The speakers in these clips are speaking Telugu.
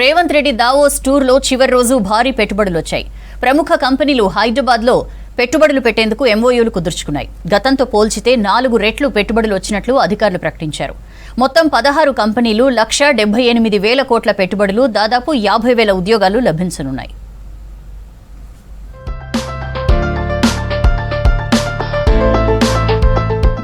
రేవంత్ రెడ్డి దావోస్ టూర్లో చివరి రోజు భారీ పెట్టుబడులు వచ్చాయి. ప్రముఖ కంపెనీలు హైదరాబాద్లో పెట్టుబడులు పెట్టేందుకు ఎంఓయూలు కుదుర్చుకున్నాయి. గతంతో పోల్చితే 4 రెట్లు పెట్టుబడులు వచ్చినట్లు అధికారులు ప్రకటించారు. మొత్తం 16 కంపెనీలు 1,78,000 కోట్ల పెట్టుబడులు, దాదాపు 50,000 ఉద్యోగాలు లభించనున్నాయి.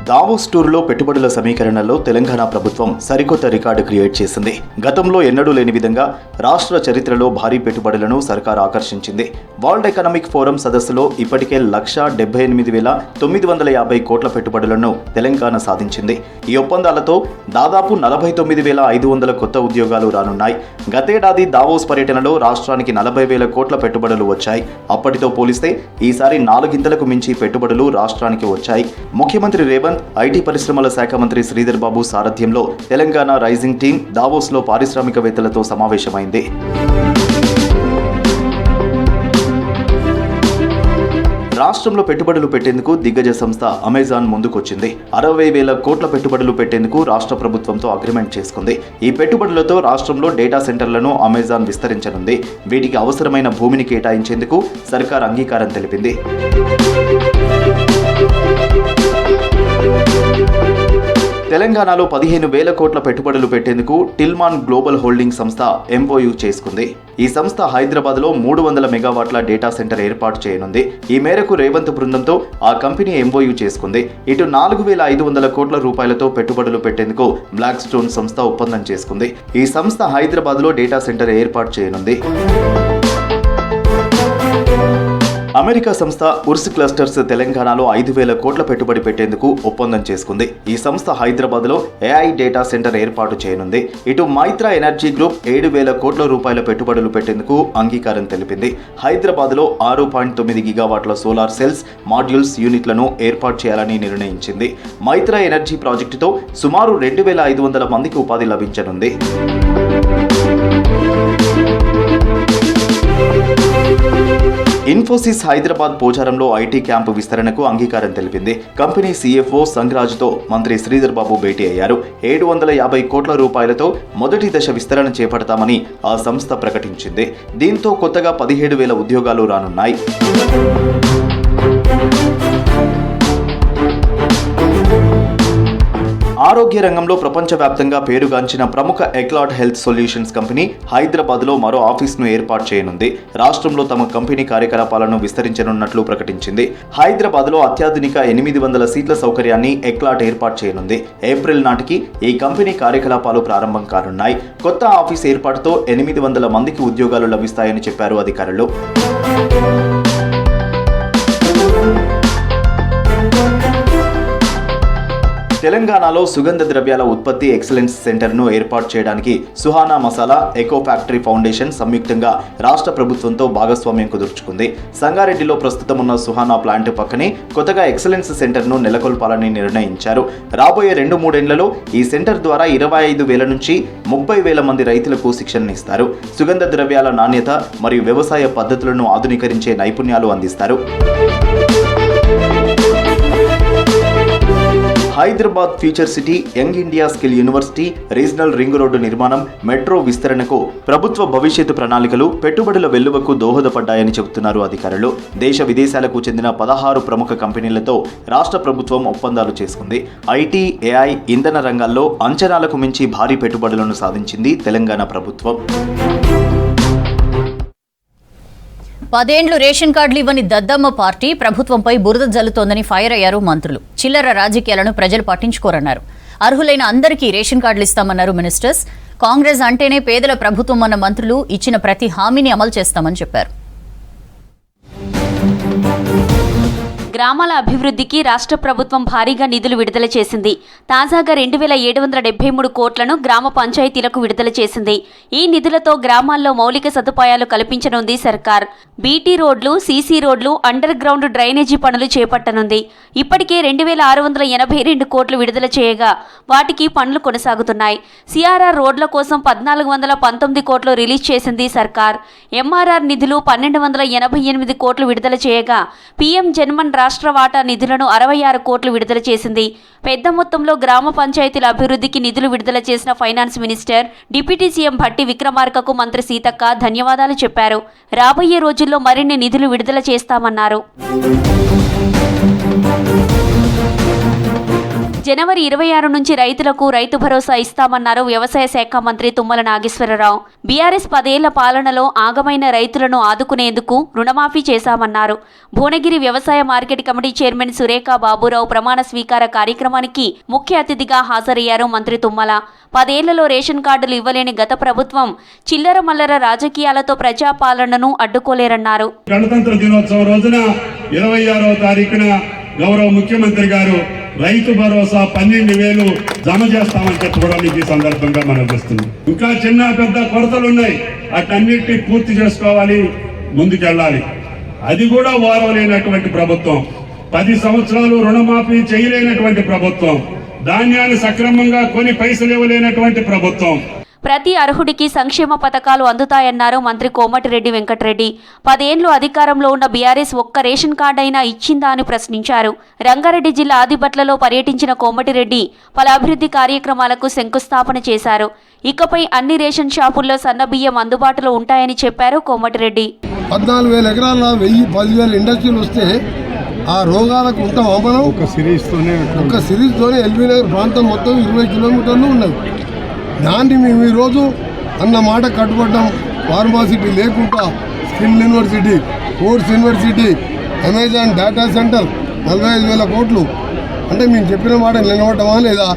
దావోస్ టూర్లో పెట్టుబడుల సమీకరణలో తెలంగాణ ప్రభుత్వం సరికొత్త రికార్డు క్రియేట్ చేసింది. గతంలో ఎన్నడూ లేని విధంగా రాష్ట్ర చరిత్రలో భారీ పెట్టుబడులను సర్కార్ ఆకర్షించింది. వరల్డ్ ఎకనామిక్ ఫోరం సదస్సులో ఇప్పటికే 1,78,950 కోట్ల పెట్టుబడులను తెలంగాణ సాధించింది. ఈ ఒప్పందాలతో దాదాపు 49,500 కొత్త ఉద్యోగాలు రానున్నాయి. గతేడాది దావోస్ పర్యటనలో రాష్ట్రానికి 40,000 కోట్ల పెట్టుబడులు వచ్చాయి. అప్పటితో పోలిస్తే ఈసారి 4 గింతలకు మించి పెట్టుబడులు రాష్ట్రానికి వచ్చాయి. ముఖ్యమంత్రి రేవంత్, ఐటీ పరిశ్రమల శాఖ మంత్రి శ్రీధర్ బాబు సారథ్యంలో తెలంగాణ రైజింగ్ టీం దావోస్లో పారిశ్రామికవేత్తలతో సమావేశమైంది. రాష్ట్రంలో పెట్టుబడులు పెట్టేందుకు దిగ్గజ సంస్థ అమెజాన్ ముందుకొచ్చింది. 60,000 కోట్ల పెట్టుబడులు పెట్టేందుకు రాష్ట్ర ప్రభుత్వంతో అగ్రిమెంట్ చేసుకుంది. ఈ పెట్టుబడులతో రాష్ట్రంలో డేటా సెంటర్లను అమెజాన్ విస్తరించనుంది. వీటికి అవసరమైన భూమిని కేటాయించేందుకు సర్కార్ అంగీకారం తెలిపింది. తెలంగాణలో 15,000 కోట్ల పెట్టుబడులు పెట్టేందుకు టిల్మాన్ గ్లోబల్ హోల్డింగ్ సంస్థ ఎంఓయూ చేసుకుంది. ఈ సంస్థ హైదరాబాద్లో 300 మెగావాట్ల డేటా సెంటర్ ఏర్పాటు చేయనుంది. ఈ మేరకు రేవంత్ బృందంతో ఆ కంపెనీ ఎంఓయూ చేసుకుంది. ఇటు 4,500 కోట్ల రూపాయలతో పెట్టుబడులు పెట్టేందుకు బ్లాక్ స్టోన్ సంస్థ ఒప్పందం చేసుకుంది. ఈ సంస్థ హైదరాబాద్లో డేటా సెంటర్ ఏర్పాటు చేయనుంది. అమెరికా సంస్థ ఉర్స్ క్లస్టర్స్ తెలంగాణలో 5,000 కోట్ల పెట్టుబడి పెట్టేందుకు ఒప్పందం చేసుకుంది. ఈ సంస్థ హైదరాబాద్లో ఏఐ డేటా సెంటర్ ఏర్పాటు చేయనుంది. ఇటు మైత్రా ఎనర్జీ గ్రూప్ 7,000 కోట్ల రూపాయల పెట్టుబడులు పెట్టేందుకు అంగీకారం తెలిపింది. హైదరాబాద్లో 6.9 గిగావాట్ల సోలార్ సెల్స్, మాడ్యూల్స్ యూనిట్లను ఏర్పాటు చేయాలని నిర్ణయించింది. మైత్రా ఎనర్జీ ప్రాజెక్టుతో సుమారు 2,500 మందికి ఉపాధి లభించనుంది. ఇన్ఫోసిస్ హైదరాబాద్ పోచారంలో ఐటీ క్యాంపు విస్తరణకు అంగీకారం తెలిపింది. కంపెనీ సీఎఫ్ఓ సంగ్రాజ్తో మంత్రి శ్రీధర్ బాబు భేటీ అయ్యారు. 750 కోట్ల రూపాయలతో మొదటి దశ విస్తరణ చేపడతామని ఆ సంస్థ ప్రకటించింది. దీంతో కొత్తగా 17,000 ఉద్యోగాలు రానున్నాయి. ఆరోగ్య రంగంలో ప్రపంచవ్యాప్తంగా పేరుగాంచిన ప్రముఖ ఎక్లాట్ హెల్త్ సొల్యూషన్స్ కంపెనీ హైదరాబాద్లో మరో ఆఫీస్ను ఏర్పాటు చేయనుంది. రాష్ట్రంలో తమ కంపెనీ కార్యకలాపాలను విస్తరించనున్నట్లు ప్రకటించింది. హైదరాబాద్లో అత్యాధునిక 800 సీట్ల సౌకర్యాన్ని ఎక్లాట్ ఏర్పాటు చేయనుంది. ఏప్రిల్ నాటికి ఈ కంపెనీ కార్యకలాపాలు ప్రారంభం కానున్నాయి. కొత్త ఆఫీస్ ఏర్పాటుతో 800 మందికి ఉద్యోగాలు లభిస్తాయని చెప్పారు అధికారులు. తెలంగాణలో సుగంధ ద్రవ్యాల ఉత్పత్తి ఎక్సలెన్స్ సెంటర్ను ఏర్పాటు చేయడానికి Suhana Masala, Eco Factory Foundation సంయుక్తంగా రాష్ట్ర ప్రభుత్వంతో భాగస్వామ్యం కుదుర్చుకుంది. సంగారెడ్డిలో ప్రస్తుతం ఉన్న సుహానా ప్లాంట్ పక్కనే కొత్తగా ఎక్సలెన్స్ సెంటర్ను నెలకొల్పాలని నిర్ణయించారు. రాబోయే 2-3 ఏళ్లలో ఈ సెంటర్ ద్వారా 25,000 నుంచి 30,000 మంది రైతులకు శిక్షణనిస్తారు. సుగంధ ద్రవ్యాల నాణ్యత మరియు వ్యవసాయ పద్ధతులను ఆధునీకరించే నైపుణ్యాలు అందిస్తారు. Hyderabad future city, young India skill university, regional ring road నిర్మాణం, మెట్రో విస్తరణకు ప్రభుత్వ భవిష్యత్తు ప్రణాళికలు పెట్టుబడుల వెల్లువకు దోహదపడ్డాయని చెబుతున్నారు అధికారులు. దేశ విదేశాలకు చెందిన 16 ప్రముఖ కంపెనీలతో రాష్ట్ర ప్రభుత్వం ఒప్పందాలు చేసుకుంది. ఐటీ, ఏఐ, ఇంధన రంగాల్లో అంచనాలకు మించి భారీ పెట్టుబడులను సాధించింది తెలంగాణ ప్రభుత్వం. 10 ఏళ్లు రేషన్ కార్డులు ఇవ్వని దద్దమ్మ పార్టీ ప్రభుత్వంపై బురద జల్లుతోందని ఫైర్ అయ్యారు మంత్రులు. చిల్లర రాజకీయాలను ప్రజలు పట్టించుకోరన్నారు. అర్హులైన అందరికీ రేషన్ కార్డులు ఇస్తామన్నారు మినిస్టర్స్. కాంగ్రెస్ అంటేనే పేదల ప్రభుత్వం అన్న మంత్రులు ఇచ్చిన ప్రతి హామీని అమలు చేస్తామని చెప్పారు. గ్రామాల అభివృద్ధికి రాష్ట్ర ప్రభుత్వం భారీగా నిధులు విడుదల చేసింది. తాజాగా 2,773 కోట్లను గ్రామ పంచాయతీలకు విడుదల చేసింది. ఈ నిధులతో గ్రామాల్లో మౌలిక సదుపాయాలు కల్పించనుంది సర్కార్. బీటీ రోడ్లు, సీసీ రోడ్లు, అండర్ గ్రౌండ్ డ్రైనేజీ పనులు చేపట్టనుంది. ఇప్పటికే 2,682 కోట్లు విడుదల చేయగా వాటికి పనులు కొనసాగుతున్నాయి. సిఆర్ఆర్ రోడ్ల కోసం 1,419 కోట్లు రిలీజ్ చేసింది సర్కార్. ఎంఆర్ఆర్ నిధులు 1,288 కోట్లు విడుదల చేయగా పీఎం జన్మన్ రాష్ట్ర వాటా నిధులను 66 కోట్లు విడుదల చేసింది. పెద్ద మొత్తంలో గ్రామ పంచాయతీల అభివృద్ధికి నిధులు విడుదల చేసిన finance minister, deputy CM Bhatti విక్రమార్కకు మంత్రి సీతక్క ధన్యవాదాలు చెప్పారు. రాబోయే రోజుల్లో మరిన్ని నిధులు విడుదల చేస్తామన్నారు. జనవరి 26 నుంచి రైతులకు రైతు భరోసా ఇస్తామన్నారు వ్యవసాయ శాఖ మంత్రి తుమ్మల నాగేశ్వరరావు. బీఆర్ఎస్ 10 ఏళ్ల పాలనలో ఆగమైన రైతులను ఆదుకునేందుకు రుణమాఫీ చేశామన్నారు. భువనగిరి వ్యవసాయ market committee chairman Surekha Baburao ప్రమాణ స్వీకార కార్యక్రమానికి ముఖ్య అతిథిగా హాజరయ్యారు మంత్రి తుమ్మల. 10 ఏళ్లలో రేషన్ కార్డులు ఇవ్వలేని గత ప్రభుత్వం చిల్లర మల్లర రాజకీయాలతో ప్రజాపాలనను అడ్డుకోలేరన్నారు. గణతంత్ర దినోత్సవం రోజున 26వ తారీఖున గౌరవ ముఖ్యమంత్రి గారు రైతు భరోసా 12,000 జమ చేస్తామని చెప్పుకోవడానికి ఈ సందర్భంగా మనం వస్తున్నాం. ఇంకా చిన్న పెద్ద కొరతలు ఉన్నాయి, అటన్నిటిని పూర్తి చేసుకోవాలి, ముందుకెళ్ళాలి. అది కూడా వారలేనటువంటి ప్రభుత్వం, 10 సంవత్సరాలు రుణమాఫీ చేయలేనటువంటి ప్రభుత్వం, ధాన్యాన్ని సక్రమంగా కొని పైసలు ఇవ్వలేనటువంటి ప్రభుత్వం. ప్రతి అర్హుడికి సంక్షేమ పథకాలు అందుతాయన్నారు మంత్రి కోమటిరెడ్డి వెంకటరెడ్డి. 10 ఏళ్లు అధికారంలో ఉన్న బీఆర్ఎస్ ఒక్క రేషన్ కార్డు అయినా ఇచ్చిందా అని ప్రశ్నించారు. రంగారెడ్డి జిల్లా ఆదిబట్లలో పర్యటించిన కోమటిరెడ్డి పలు అభివృద్ధి కార్యక్రమాలకు శంకుస్థాపన చేశారు. ఇకపై అన్ని రేషన్ షాపుల్లో సన్నబియ్యం అందుబాటులో ఉంటాయని చెప్పారు కోమటిరెడ్డి. 14,000 ఎకరాల 10,000 ఇండస్ట్రీలు వస్తే ఆ రోగాలకు ఉంటాం మనం. ఒక సిరీస్తోనే ఎల్బీ నగర్ ప్రాంతం మొత్తం 20 కిలోమీటర్లు ఉన్నది. దాన్ని మేము ఈరోజు అన్న మాట కట్టుబడ్డాం. ఫార్మాసిటీ లేకుండా skill university, course university, Amazon data centre 45,000 కోట్లు అంటే మేము చెప్పిన మాట నిలబడ్డామా లేదా?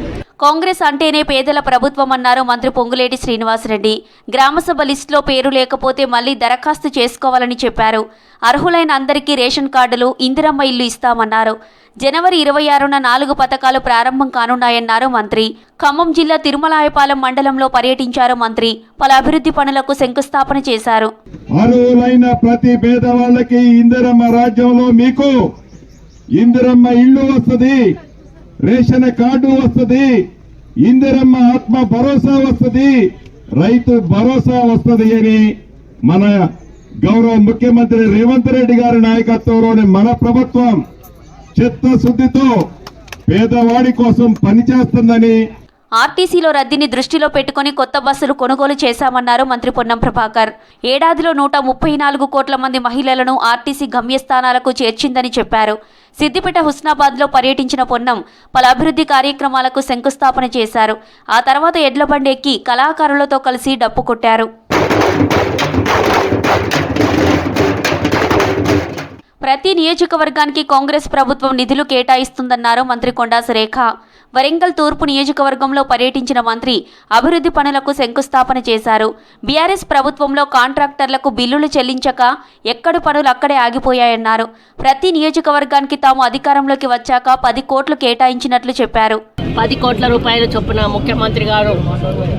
కాంగ్రెస్ అంటేనే పేదల ప్రభుత్వం అన్నారు మంత్రి పొంగులేటి శ్రీనివాసరెడ్డి. గ్రామసభ లిస్టులో పేరు లేకపోతే మళ్లీ దరఖాస్తు చేసుకోవాలని చెప్పారు. అర్హులైన అందరికీ రేషన్ కార్డులు, ఇందిరమ్మ ఇల్లు ఇస్తామన్నారు. జనవరి 26న 4 పథకాలు ప్రారంభం కానున్నాయన్నారు మంత్రి. ఖమ్మం జిల్లా తిరుమలాయపాలెం మండలంలో పర్యటించారు మంత్రి. పలు అభివృద్ధి పనులకు శంకుస్థాపన చేశారు. అర్హులైన ప్రతి పేదవాళ్ళకి ఇందిరమ్మ రాజ్యంలో మీకు ఇందిరమ్మ ఇల్లు వస్తుంది, రేషన్ కార్డు వస్తుంది, ఇందిరమ్మ ఆత్మ భరోసా వస్తుంది, రైతు భరోసా వస్తుంది అని మన గౌరవ ముఖ్యమంత్రి రేవంత్ రెడ్డి గారి నాయకత్వంలోని మన ప్రభుత్వం చిత్తశుద్ధితో పేదవాడి కోసం పనిచేస్తుందని. ఆర్టీసీలో రద్దీని దృష్టిలో పెట్టుకుని కొత్త బస్సులు కొనుగోలు చేశామన్నారు మంత్రి పొన్నం ప్రభాకర్. ఏడాదిలో 134 కోట్ల మంది మహిళలను ఆర్టీసీ గమ్యస్థానాలకు చేర్చిందని చెప్పారు. సిద్దిపేట హుస్నాబాద్లో పర్యటించిన పొన్నం పలు అభివృద్ధి కార్యక్రమాలకు శంకుస్థాపన చేశారు. ఆ తర్వాత ఎడ్లబండి ఎక్కి కళాకారులతో కలిసి డప్పు కొట్టారు. ప్రతి నియోజకవర్గానికి కాంగ్రెస్ ప్రభుత్వం నిధులు కేటాయిస్తుందన్నారు మంత్రి కొండా సురేఖ. వరంగల్ తూర్పు నియోజకవర్గంలో పర్యటించిన మంత్రి అభివృద్ధి పనులకు శంకుస్థాపన చేశారు. బీఆర్ఎస్ ప్రభుత్వంలో కాంట్రాక్టర్లకు బిల్లులు చెల్లించక ఎక్కడి పనులు అక్కడే ఆగిపోయాయన్నారు. ప్రతి నియోజకవర్గానికి తాము అధికారంలోకి వచ్చాక 10 కోట్లు కేటాయించినట్లు చెప్పారు. 10 కోట్ల రూపాయల చొప్పున ముఖ్యమంత్రి గారు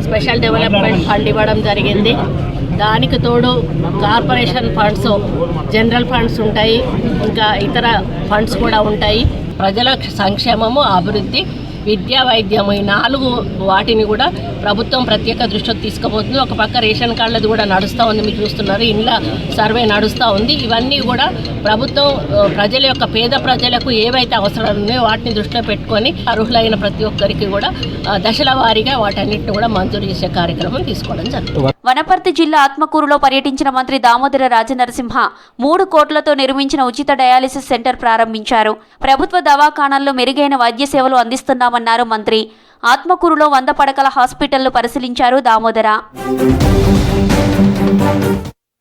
స్పెషల్ డెవలప్మెంట్ ఫండ్ ఇవ్వడం జరిగింది. దానికి తోడు కార్పొరేషన్ ఫండ్స్, జనరల్ ఫండ్స్ ఉంటాయి, ఇంకా ఇతర ఫండ్స్ కూడా ఉంటాయి. ప్రజల సంక్షేమము, అభివృద్ధి, విద్య, వైద్యము ఈ 4 వాటిని కూడా ప్రభుత్వం ప్రత్యేక దృష్టిలో తీసుకుపోతుంది. ఒక పక్క రేషన్ కార్డులది కూడా నడుస్తూ ఉంది, మీరు చూస్తున్నారు, ఇండ్ల సర్వే నడుస్తూ ఉంది. ఇవన్నీ కూడా ప్రభుత్వం ప్రజల యొక్క పేద ప్రజలకు ఏవైతే అవసరాలు ఉన్నాయో వాటిని దృష్టిలో పెట్టుకొని అర్హులైన ప్రతి ఒక్కరికి కూడా దశల వారీగా వాటన్నిటిని కూడా మంజూరు చేసే కార్యక్రమం తీసుకోవడం జరుగుతుంది. వనపర్తి జిల్లా ఆత్మకూరులో పర్యటించిన మంత్రి దామోదర రాజనరసింహ 3 కోట్లతో నిర్మించిన ఉచిత డయాలిసిస్ సెంటర్ ప్రారంభించారు. ప్రభుత్వ దవాఖానాల్లో మెరుగైన వైద్య సేవలు అందిస్తున్నామన్నారు మంత్రి. ఆత్మకూరులో 100 పడకల హాస్పిటల్ను పరిశీలించారు దామోదర.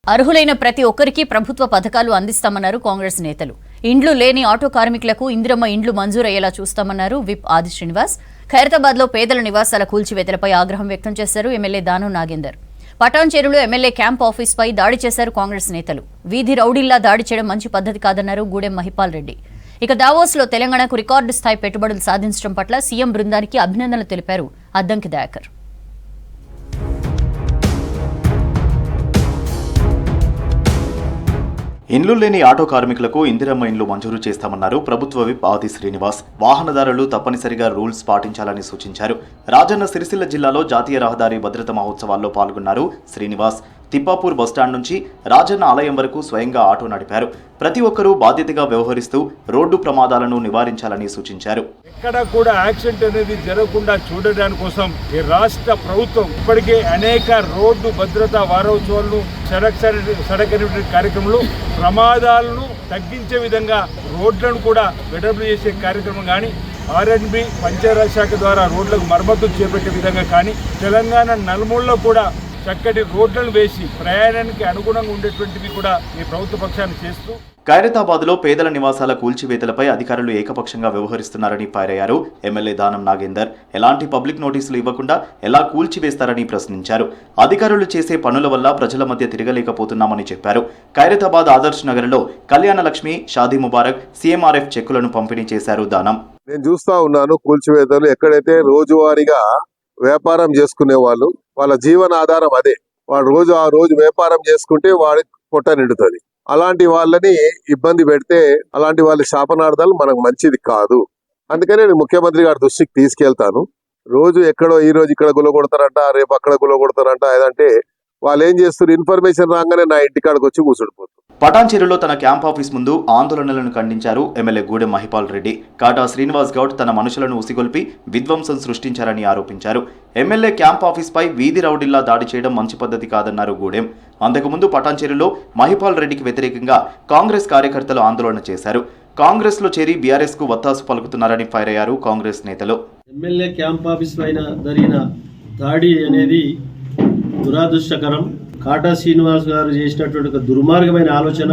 అర్హులైన ప్రతి ఒక్కరికి ప్రభుత్వ పథకాలు అందిస్తామన్నారు కాంగ్రెస్ నేతలు. ఇండ్లు లేని ఆటో కార్మికులకు ఇందిరమ్మ ఇండ్లు మంజూరయ్యేలా చూస్తామన్నారు విప్ ఆది శ్రీనివాస్. ఖైరతాబాద్లో పేదల నివాసాల కూల్చివేతలపై ఆగ్రహం వ్యక్తం చేశారు MLA Danam Nagender. పటాన్చెరులో MLA camp ఆఫీస్పై దాడి చేశారు కాంగ్రెస్ నేతలు. వీధి రౌడీల్లా దాడి చేయడం మంచి పద్ధతి కాదన్నారు గూడెం మహిపాల్ రెడ్డి. ఇక దావోస్లో తెలంగాణకు రికార్డు స్థాయి పెట్టుబడులు సాధించడం పట్ల సీఎం బృందానికి అభినందనలు తెలిపారు అద్దంకి దయాకర్. ఇండ్లు లేని ఆటో కార్మికులకు ఇందిరమ్మ ఇండ్లు మంజూరు చేస్తామన్నారు ప్రభుత్వ విప్ ఆది శ్రీనివాస్. వాహనదారులు తప్పనిసరిగా రూల్స్ పాటించాలని సూచించారు. రాజన్న సిరిసిల్ల జిల్లాలో జాతీయ రహదారి భద్రత మహోత్సవాల్లో పాల్గొన్నారు శ్రీనివాస్. తిప్పాపూర్ బస్టాండ్ నుంచి రాజన్న ఆలయం వరకు స్వయంగా ఆటో నడిపారు. ప్రతి ఒక్కరూ బాధ్యతగా వ్యవహరిస్తూ రోడ్డు ప్రమాదాలను నివారించాలని సూచించారు. ఎక్కడ కూడా యాక్సిడెంట్ అనేది జరగకుండా చూడడానికి కోసం ఈ రాష్ట్ర ప్రభుత్వం ఇప్పటికే అనేక రోడ్డు భద్రతా వారోత్సవాలను సడక్ కార్యక్రమంలో ప్రమాదాలను తగ్గించే విధంగా రోడ్లను కూడా వెడల్పు చేసే కార్యక్రమం కానీ R&B పంచాయతీరాజ్ శాఖ ద్వారా రోడ్లకు మరమ్మతులు చేపట్టే విధంగా కానీ తెలంగాణ నలుమూలలో కూడా చక్కటి రోడ్లను వేసి ప్రయాణానికి అనుగుణంగా ఉండేటువంటివి కూడా ఈ ప్రభుత్వ పక్షాన్ని చేస్తూ ఖైరతాబాద్లో పేదల నివాసాల కూల్చివేతలపై అధికారులు ఏకపక్షంగా వ్యవహరిస్తున్నారని ఫైర్ అయ్యారు ఎమ్మెల్యే దానం నాగేందర్. ఎలాంటి పబ్లిక్ నోటీసులు ఇవ్వకుండా ఎలా కూల్చివేస్తారని ప్రశ్నించారు. అధికారులు చేసే పనుల వల్ల ప్రజల మధ్య తిరగలేకపోతున్నామని చెప్పారు. ఖైరతాబాద్ ఆదర్శ్ నగర్లో కళ్యాణ లక్ష్మి, షాదీ ముబారక్, CMRF చెక్కులను పంపిణీ చేశారు దానం. నేను చూస్తా ఉన్నాను కూల్చివేతలు. ఎక్కడైతే రోజువారీగా వ్యాపారం చేసుకునే వాళ్ళు, వాళ్ళ జీవన ఆధారం అదే, వాడు ఆ రోజు వ్యాపారం చేసుకుంటే వాడికి పొట్ట నిండుతుంది. అలాంటి వాళ్ళని ఇబ్బంది పెడితే అలాంటి వాళ్ళ శాపనార్థాలు మనకు మంచిది కాదు. అందుకనే నేను ముఖ్యమంత్రి గారి దృష్టికి తీసుకెళ్తాను. రోజు ఎక్కడో ఈ రోజు ఇక్కడ గులగొడతారంట, రేపు అక్కడ గులగొడతారంట. ఏదంటే వాళ్ళు ఏం చేస్తారు, ఇన్ఫర్మేషన్ రాగానే నా ఇంటికాడికి వచ్చి కూర్చుండిపోతారు. పటాన్చెరులో తన క్యాంప్ ఆఫీస్ ముందు ఆందోళనలను ఖండించారు ఎమ్మెల్యే గూడెం మహిపాల్ రెడ్డి. కాటా శ్రీనివాస్ గౌడ్ తన మనుషులను ఉసిగొల్పి విధ్వంసం సృష్టించారని ఆరోపించారు. ఎమ్మెల్యే క్యాంప్ ఆఫీస్పై వీధి రౌడీల్లా దాడి చేయడం మంచి పద్ధతి కాదన్నారు గూడెం. అంతకుముందు పటాన్చెరులో మహిపాల్ రెడ్డికి వ్యతిరేకంగా కాంగ్రెస్ కార్యకర్తలు ఆందోళన చేశారు. కాంగ్రెస్ లో చేరి బీఆర్ఎస్ కు వత్తాసు పలుకుతున్నారని ఫైర్ అయ్యారు కాంగ్రెస్ నేతలు. ఎమ్మెల్యే క్యాంప్ ఆఫీస్ పైన జరిగిన దాడి అనేది దురాదృష్టకరం. కాటా శ్రీనివాస్ గారు చేసినటువంటి ఒక దుర్మార్గమైన ఆలోచన.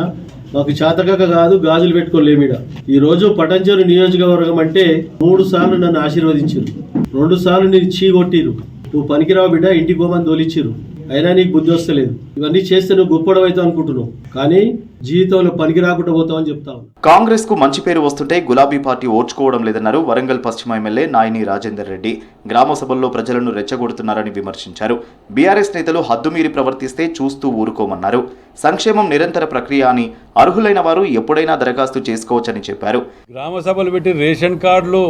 మాకు చేతకాక కాదు, గాజులు పెట్టుకోలేమిడ. ఈ రోజు పటాన్చెరు నియోజకవర్గం అంటే 3 సార్లు నన్ను ఆశీర్వదించారు, 2 సార్లు నేను చీగొట్టిరు. నువ్వు పనికిరావు బిడ్డ, ఇంటికి పోమని తోలిచ్చిరు. అయినా నీకు బుద్ధి వస్తలేదు. ఇవన్నీ చేస్తే నువ్వు గొప్పడవైతావు అనుకుంటున్నావు, కానీ జీవితంలో పనికి రాకుండా పోతావని చెప్తావు. కాంగ్రెస్ కు మంచి పేరు వస్తుంటే గులాబీ పార్టీ ఓర్చుకోవడం లేదన్నారు వరంగల్ పశ్చిమ ఎమ్మెల్యే నాయని రాజేందర్ రెడ్డి. గ్రామ సభల్లో ప్రజలను రెచ్చగొడుతున్నారని విమర్శించారు. బీఆర్ఎస్ నేతలు హద్దుమీరి ప్రవర్తిస్తే చూస్తూ ఊరుకోమన్నారు. సంక్షేమం నిరంతర ప్రక్రియ అని, అర్హులైన వారు ఎప్పుడైనా దరఖాస్తు చేసుకోవచ్చని చెప్పారు. గ్రామ సభలు పెట్టి రేషన్ కార్డులు,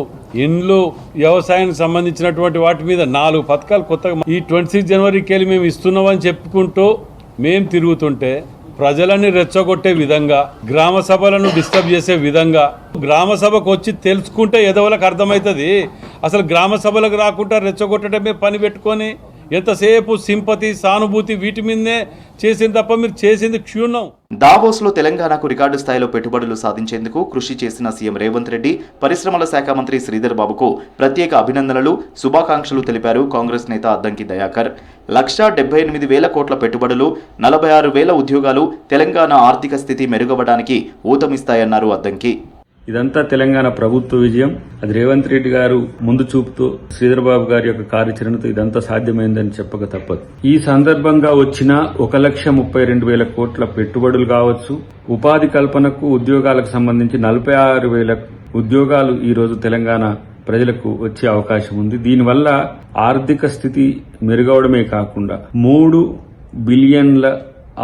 ఇండ్లు, వ్యవసాయానికి సంబంధించినటువంటి వాటి మీద 4 పథకాలు కొత్తగా ఈ 26 జనవరికి వెళ్ళి మేము ఇస్తున్నామని చెప్పుకుంటూ మేము తిరుగుతుంటే ప్రజలని రెచ్చగొట్టే విధంగా, గ్రామ సభలను డిస్టర్బ్ చేసే విధంగా, గ్రామ సభకు వచ్చి తెలుసుకుంటే ఎదవలకు అర్థమవుతుంది. అసలు గ్రామ సభలకు రాకుండా రెచ్చగొట్టడమే పని పెట్టుకొని ఎంతసేపు సింపతి, సానుభూతి వీటి మీదనే చేసింది తప్ప మీరు చేసింది క్షుణ్ణం. దావోస్ లో తెలంగాణకు రికార్డు స్థాయిలో పెట్టుబడులు సాధించేందుకు కృషి చేసిన సీఎం రేవంత్ రెడ్డి, పరిశ్రమల శాఖ మంత్రి శ్రీధర్ బాబుకు ప్రత్యేక అభినందనలు, శుభాకాంక్షలు తెలిపారు కాంగ్రెస్ నేత అద్దంకి దయాకర్. 1,78,000 కోట్ల పెట్టుబడులు, 46,000 ఉద్యోగాలు తెలంగాణ ఆర్థిక స్థితి మెరుగవడానికి ఊతమిస్తాయన్నారు అద్దంకి. ఇదంతా తెలంగాణ ప్రభుత్వ విజయం. అది రేవంత్ రెడ్డి గారు ముందు చూపుతూ, శ్రీధర్ బాబు గారి యొక్క కార్యాచరణతో ఇదంతా సాధ్యమైందని చెప్పక తప్పదు. ఈ సందర్భంగా వచ్చిన 1,32,000 కోట్ల పెట్టుబడులు కావచ్చు, ఉపాధి కల్పనకు, ఉద్యోగాలకు సంబంధించి 46,000 ఉద్యోగాలు ఈ రోజు తెలంగాణ ప్రజలకు వచ్చే అవకాశం ఉంది. దీనివల్ల ఆర్థిక స్థితి మెరుగవడమే కాకుండా 3 బిలియన్ల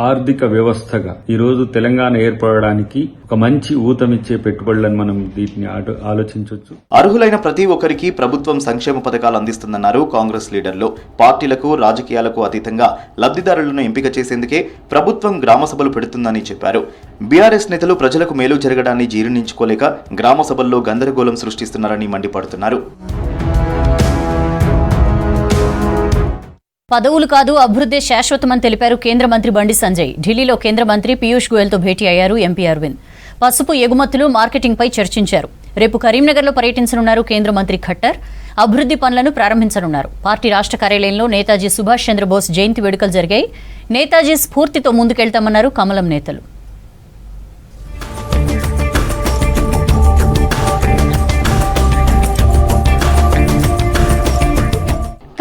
ఆర్థిక వ్యవస్థగా ఈ రోజు తెలంగాణ ఏర్పడడానికి ఒక మంచి ఊతమిచ్చే పెట్టుబడులను మనం దీన్ని ఆలోచించవచ్చు. అర్హులైన ప్రతి ఒక్కరికి ప్రభుత్వం సంక్షేమ పథకాలు అందిస్తుందన్నారు కాంగ్రెస్ లీడర్లు. పార్టీలకు, రాజకీయాలకు అతీతంగా లబ్ధిదారులను ఎంపిక చేసేందుకే ప్రభుత్వం గ్రామ సభలు పెడుతుందని చెప్పారు. బీఆర్ఎస్ నేతలు ప్రజలకు మేలు జరగడాన్ని జీర్ణించుకోలేక గ్రామ సభల్లో గందరగోళం సృష్టిస్తున్నారని మండిపడుతున్నారు. పదవులు కాదు, అభివృద్ధి శాశ్వతమని తెలిపారు కేంద్ర మంత్రి బండి సంజయ్. ఢిల్లీలో కేంద్ర మంత్రి పీయూష్ గోయల్తో భేటీ అయ్యారు ఎంపీ అరవింద్. పసుపు ఎగుమతులు, మార్కెటింగ్పై చర్చించారు. రేపు కరీంనగర్లో పర్యటించనున్నారు కేంద్ర మంత్రి ఖట్టర్. అభివృద్ధి పనులను ప్రారంభించనున్నారు. పార్టీ రాష్ట్ర కార్యాలయంలో నేతాజీ సుభాష్ చంద్రబోస్ జయంతి వేడుకలు జరిగాయి. నేతాజీ స్ఫూర్తితో ముందుకెళ్తామన్నారు కమలం నేతలు.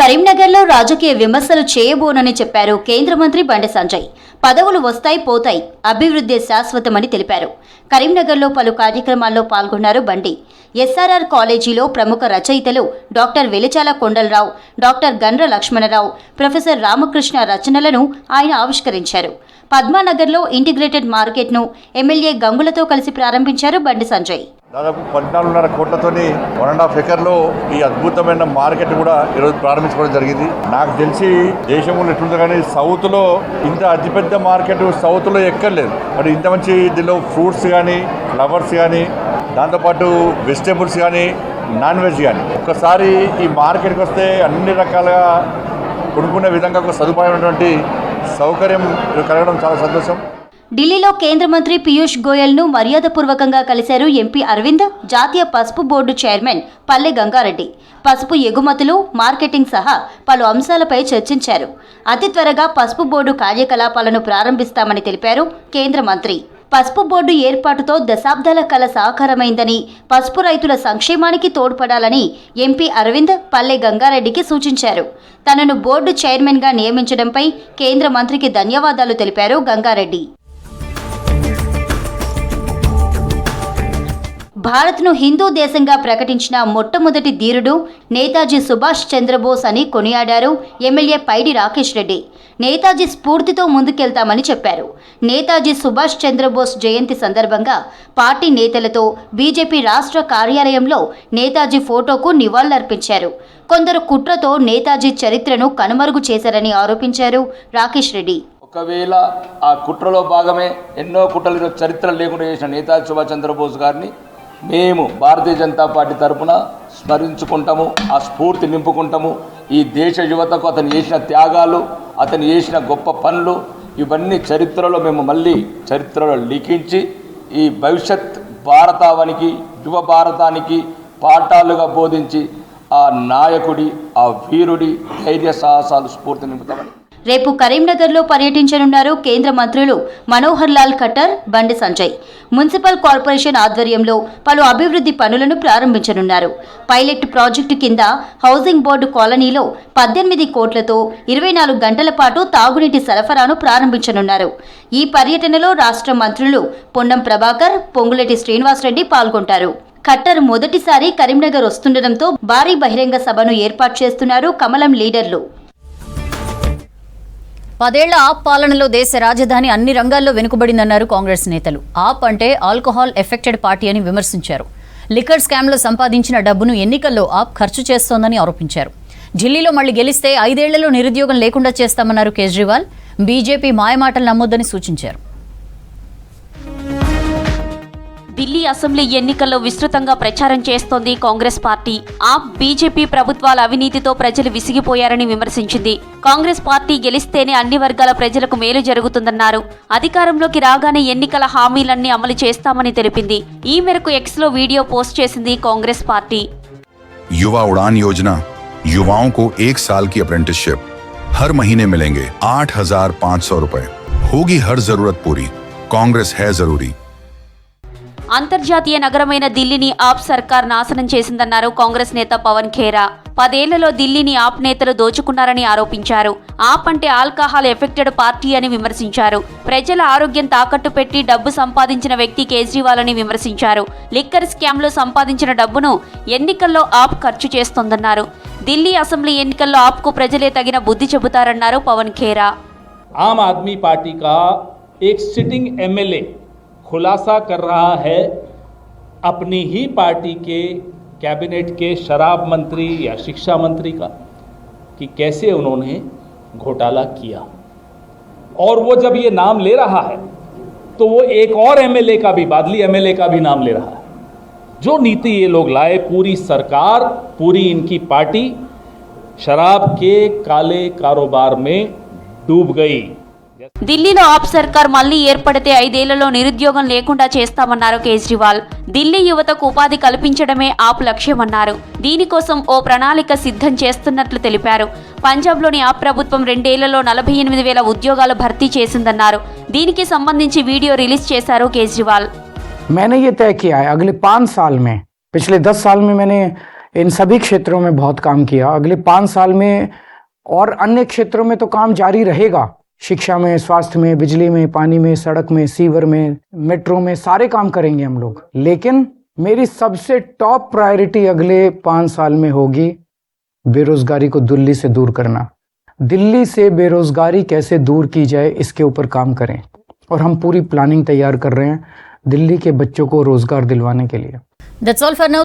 కరీంనగర్లో రాజకీయ విమర్శలు చేయబోనని చెప్పారు కేంద్ర మంత్రి బండి సంజయ్. పదవులు వస్తాయి, పోతాయి, అభివృద్ధి శాశ్వతమని తెలిపారు. కరీంనగర్లో పలు కార్యక్రమాల్లో పాల్గొన్నారు బండి. ఎస్ఆర్ఆర్ కాలేజీలో ప్రముఖ రచయితలు doctor Velichala Kondalarao, doctor Gandra Lakshmanarao, professor Ramakrishna రచనలను ఆయన ఆవిష్కరించారు. పద్మానగర్లో ఇంటిగ్రేటెడ్ మార్కెట్ను ఎమ్మెల్యే గంగులతో కలిసి ప్రారంభించారు బండి సంజయ్. దాదాపు 14.5 కోట్లతోని 1.5 ఎకర్లో ఈ అద్భుతమైన మార్కెట్ కూడా ఈరోజు ప్రారంభించుకోవడం జరిగింది. నాకు తెలిసి దేశంలో ఎట్లుంది కానీ సౌత్లో ఇంత అతిపెద్ద మార్కెట్ సౌత్లో ఎక్కర్లేదు. మరి ఇంత మంచి దీనిలో ఫ్రూట్స్ కానీ, ఫ్లవర్స్ కానీ, దాంతోపాటు వెజిటేబుల్స్ కానీ, నాన్ వెజ్ కానీ, ఒక్కసారి ఈ మార్కెట్కి వస్తే అన్ని రకాలుగా కొనుక్కునే విధంగా ఒక సదుపాయమైనటువంటి సౌకర్యం కలగడం చాలా సంతోషం. ఢిల్లీలో కేంద్ర మంత్రి పీయూష్ గోయల్ను మర్యాదపూర్వకంగా కలిశారు ఎంపీ అరవింద్, జాతీయ పసుపు బోర్డు చైర్మన్ పల్లె గంగారెడ్డి. పసుపు ఎగుమతులు, మార్కెటింగ్ సహా పలు అంశాలపై చర్చించారు. అతి త్వరగా పసుపు బోర్డు కార్యకలాపాలను ప్రారంభిస్తామని తెలిపారు కేంద్ర మంత్రి. పసుపు బోర్డు ఏర్పాటుతో దశాబ్దాల కల సాకారమైందని, పసుపు రైతుల సంక్షేమానికి తోడ్పడాలని ఎంపీ అరవింద్ పల్లె గంగారెడ్డికి సూచించారు. తనను బోర్డు చైర్మన్గా నియమించడంపై కేంద్ర మంత్రికి ధన్యవాదాలు తెలిపారు గంగారెడ్డి. భారత్ను హిందూ దేశంగా ప్రకటించిన మొట్టమొదటి ధీరుడు నేతాజీ సుభాష్ చంద్రబోస్ అని కొనియాడారు ఎమ్మెల్యే పైడి రాకేష్ రెడ్డి. నేతాజీ స్ఫూర్తితో ముందుకెళ్తామని చెప్పారు. నేతాజీ సుభాష్ చంద్రబోస్ జయంతి సందర్భంగా పార్టీ నేతలతో బీజేపీ రాష్ట్ర కార్యాలయంలో నేతాజీ ఫోటోకు నివాళులర్పించారు. కొందరు కుట్రతో నేతాజీ చరిత్రను కనుమరుగు చేశారని ఆరోపించారు రాకేష్ రెడ్డి. ఒకవేళ ఆ కుట్రలో భాగమే ఎన్నో కుట్రలు చరిత్ర లేకుండా చేసిన నేతాజీ సుభాష్ చంద్రబోస్ గారిని మేము భారతీయ జనతా పార్టీ తరఫున స్మరించుకుంటాము, ఆ స్ఫూర్తి నింపుకుంటాము. ఈ దేశ యువతకు అతను చేసిన త్యాగాలు, అతను చేసిన గొప్ప పనులు ఇవన్నీ చరిత్రలో మేము మళ్ళీ చరిత్రలో లిఖించి ఈ భవిష్యత్ భారతావనికి, యువ భారతానికి పాఠాలుగా బోధించి ఆ నాయకుడి, ఆ వీరుడి ధైర్య సాహసాలు స్ఫూర్తి నింపుతామని. రేపు కరీంనగర్లో పర్యటించనున్నారు కేంద్ర మంత్రులు మనోహర్ లాల్ ఖట్టర్, బండి సంజయ్. మున్సిపల్ కార్పొరేషన్ ఆధ్వర్యంలో పలు అభివృద్ధి పనులను ప్రారంభించనున్నారు. పైలట్ ప్రాజెక్టు కింద హౌసింగ్ బోర్డు కాలనీలో 18 కోట్లతో 24 గంటల పాటు తాగునీటి సరఫరాను ప్రారంభించనున్నారు. ఈ పర్యటనలో రాష్ట్ర మంత్రులు పొన్నం ప్రభాకర్, పొంగులేటి శ్రీనివాసరెడ్డి పాల్గొంటారు. ఖట్టర్ మొదటిసారి కరీంనగర్ వస్తుండటంతో భారీ బహిరంగ సభను ఏర్పాటు చేస్తున్నారు కమలం లీడర్లు. 10 ఏళ్ల ఆప్ పాలనలో దేశ రాజధాని అన్ని రంగాల్లో వెనుకబడిందన్నారు కాంగ్రెస్ నేతలు. ఆప్ అంటే ఆల్కహాల్ ఎఫెక్టెడ్ పార్టీ అని విమర్శించారు. లిక్కర్ స్కామ్లో సంపాదించిన డబ్బును ఎన్నికల్లో ఆప్ ఖర్చు చేస్తోందని ఆరోపించారు. ఢిల్లీలో మళ్లీ గెలిస్తే 5 ఏళ్లలో నిరుద్యోగం లేకుండా చేస్తామన్నారు కేజ్రీవాల్. బీజేపీ మాయమాటలు నమ్మొద్దని సూచించారు. ఢిల్లీ అసెంబ్లీ ఎన్నికల్లో విస్తృతంగా ప్రచారం చేస్తోంది కాంగ్రెస్ పార్టీ. ఆప్, బీజేపీ ప్రభుత్వాల అవినీతితో ప్రజలు విసిగిపోయారని విమర్శించింది. కాంగ్రెస్ పార్టీ గెలిస్తేనే అన్ని వర్గాల ప్రజలకు మేలు జరుగుతుందన్నారు. అధికారంలోకి రాగానే ఎన్నికల హామీలన్నీ అమలు చేస్తామని తెలిపింది. ఈ మేరకు ఎక్స్లో వీడియో పోస్ట్ చేసింది కాంగ్రెస్ పార్టీ. युवा उड़ान योजना, युवाओं को 1 साल की अप्रेंटिसशिप, हर महीने मिलेंगे 8,500 रुपए, होगी हर जरूरत पूरी, कांग्रेस है जरूरी. అంతర్జాతీయ నగరమైన ఢిల్లీని ఆప్ సర్కార్ నాశనం చేసిందన్నారు కాంగ్రెస్ నేత పవన్ ఖేరా. 10 ఏళ్లలో ఢిల్లీని ఆప్ నేతలు దోచుకున్నారని ఆరోపించారు. ఆప్ అంటే ఆల్కహాల్ ఎఫెక్టెడ్ పార్టీ అని విమర్శించారు. ప్రజల ఆరోగ్యం తాకట్టు పెట్టి డబ్బు సంపాదించిన వ్యక్తి కేజ్రీవాల్ అని విమర్శించారు. లిక్కర్ స్కామ్లో సంపాదించిన డబ్బును ఎన్నికల్లో ఆప్ ఖర్చు చేస్తోందన్నారు. ఢిల్లీ అసెంబ్లీ ఎన్నికల్లో ఆప్కు ప్రజలే తగిన బుద్ధి చెబుతారన్నారు పవన్ ఖేరా. ఆమ్ ఆద్మీ పార్టీ కా ఏక్ సిట్టింగ్ ఎమ్మెల్యే खुलासा कर रहा है अपनी ही पार्टी के कैबिनेट के शराब मंत्री या शिक्षा मंत्री का कि कैसे उन्होंने घोटाला किया, और वो जब ये नाम ले रहा है तो वो एक और एमएलए का भी, बादली एमएलए का भी नाम ले रहा है. जो नीति ये लोग लाए, पूरी सरकार, पूरी इनकी पार्टी शराब के काले कारोबार में डूब गई. ఢిల్లీలో ఆప్ సర్కార్ మళ్లీ ఏర్పడితే 5 ఏళ్లలో నిరుద్యోగం లేకుండా చేస్తామన్నారు కేజ్రీవాల్. ఢిల్లీ యువతకు ఉపాధి కల్పించడమే ఆప్ లక్ష్యమన్నారు. దీనికోసం ఓ ప్రణాళిక సిద్ధం చేస్తున్నట్లు తెలిపారు. పంజాబ్లోని ఆప్ ప్రభుత్వం 2 ఏళ్లలో 48,000 ఉద్యోగాలు భర్తీ చేసిందన్నారు. దీనికి సంబంధించి వీడియో రిలీజ్ చేశారు కేజ్రీవాల్. मैंने ये तय किया है अगले 5 साल में, पिछले 10 साल में मैंने इन सभी क्षेत्रों में बहुत काम किया, अगले 5 साल में और अन्य क्षेत्रों में तो काम जारी रहेगा. शिक्षा में, स्वास्थ्य में, बिजली में, पानी में, सड़क में, सीवर में, मेट्रो में, सारे काम करेंगे हम लोग. लेकिन मेरी सबसे टॉप प्रायोरिटी अगले 5 साल में होगी बेरोजगारी को दिल्ली से दूर करना. दिल्ली से बेरोजगारी कैसे दूर की जाए इसके ऊपर काम करें और हम पूरी प्लानिंग तैयार कर रहे हैं दिल्ली के बच्चों को रोजगार दिलवाने के लिए। That's all for now.